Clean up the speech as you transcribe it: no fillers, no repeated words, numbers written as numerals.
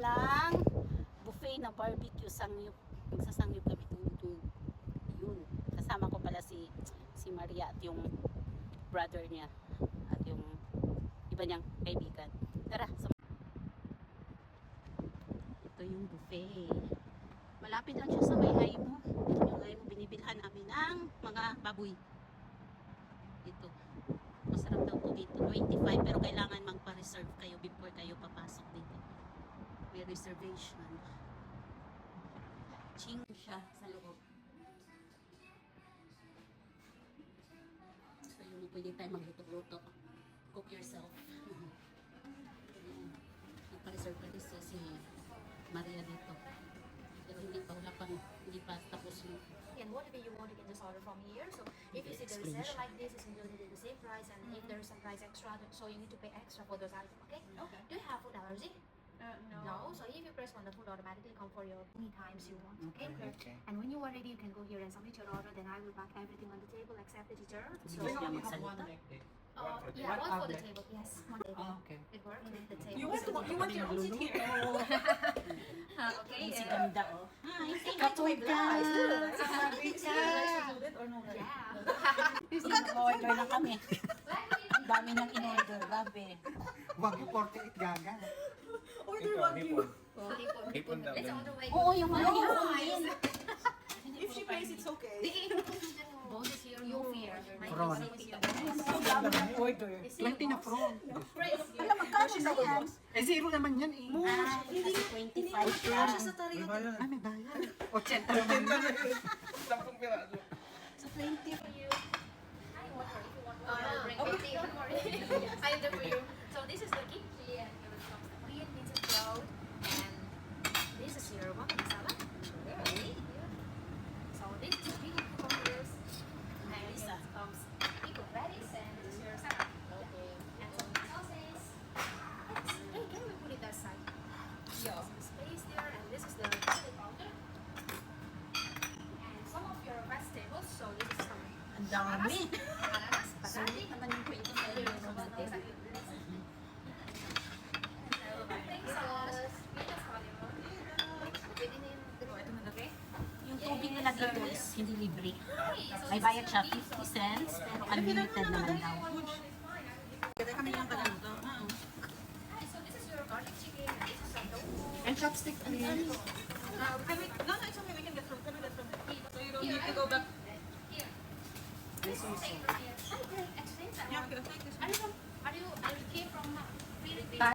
ng buffet na barbecue sangyup. Magsasangyup kami itong yun. Kasama ko pala si Maria at yung brother niya at yung iba niyang kaibigan. Tara, ito yung buffet. Malapit lang siya sa may Haymo. Yung Haymo, binibilhan namin ang mga baboy. Ito. Masarap daw po dito. 25 pero kailangan magpa-reserve kayo before kayo papasok dito. May reservation. Ching siya sa loob. So yun, pwede tayo magluto-luto. Cook yourself. Nagpa-reserve ka si Maria dito. Pero hindi pa tapos yung And whatever you want, you can just order from here. So if you see the reserve like this, it's included in the same price. And if there's some price extra, so you need to pay extra for those items. Okay? Okay. Do you have food allergy? No. No. So if you press on the food, automatically come for your many times you want. Okay? Okay. And when you are ready, you can go here and submit your order. Then I will pack everything on the table except the teacher. So Yes, We only ma'am, have one salita. like this. yeah, One one for the outlet. table. Yes, one table. Oh, okay. It works with the table. You want your own seat here? Okay. si ganda, oh. Hi, say hi to my Kapag vlog. Is it included or no? Yeah. Order na kami. Ang dami nang in-order, grabe. Wag yung 48 gaga. Order Wagyu. Hipon daw. Let's order way. Oo, yung mga hipon. If she pays, it's okay. Both is here, you fear. Prawn. Ang dami ng order. 20 na from. Alam, magkano na yan? Eh, zero naman yan eh. Hindi, 25 Siya sa pa. tarihan. Ah, may bayad. 80 naman yan. So, 20. For you. I order if you want to bring everything. Don't worry. I order for you. So this is the kimchi and here comes the Korean pizza sprout and this is your wok masala. Okay. So this is the pickled cucumbers and this comes pickled lettuce and this is your salad. Okay. And some sauces. Hey, can we put it that side? Yeah. Some space there and this is the chili powder. And some of your vegetables. So this is some Ang dami. ananas, Sorry patati. naman yung kwento sa iyo. Thanks a lot. Pwede na yung okay? Yung tubig nila dito is hindi libre. May bayad siya 50 cents, pero unlimited naman daw. Kaya kami yung tagaluto. So this is your garlic chicken and this is some tofu. And chopstick, ano yan? No, it's okay. We can get from. Can we get from? So you don't need to go back. Here. This is take from here. Hi, great. Excellent. Yeah, okay. Take this. Are you came from Philippines?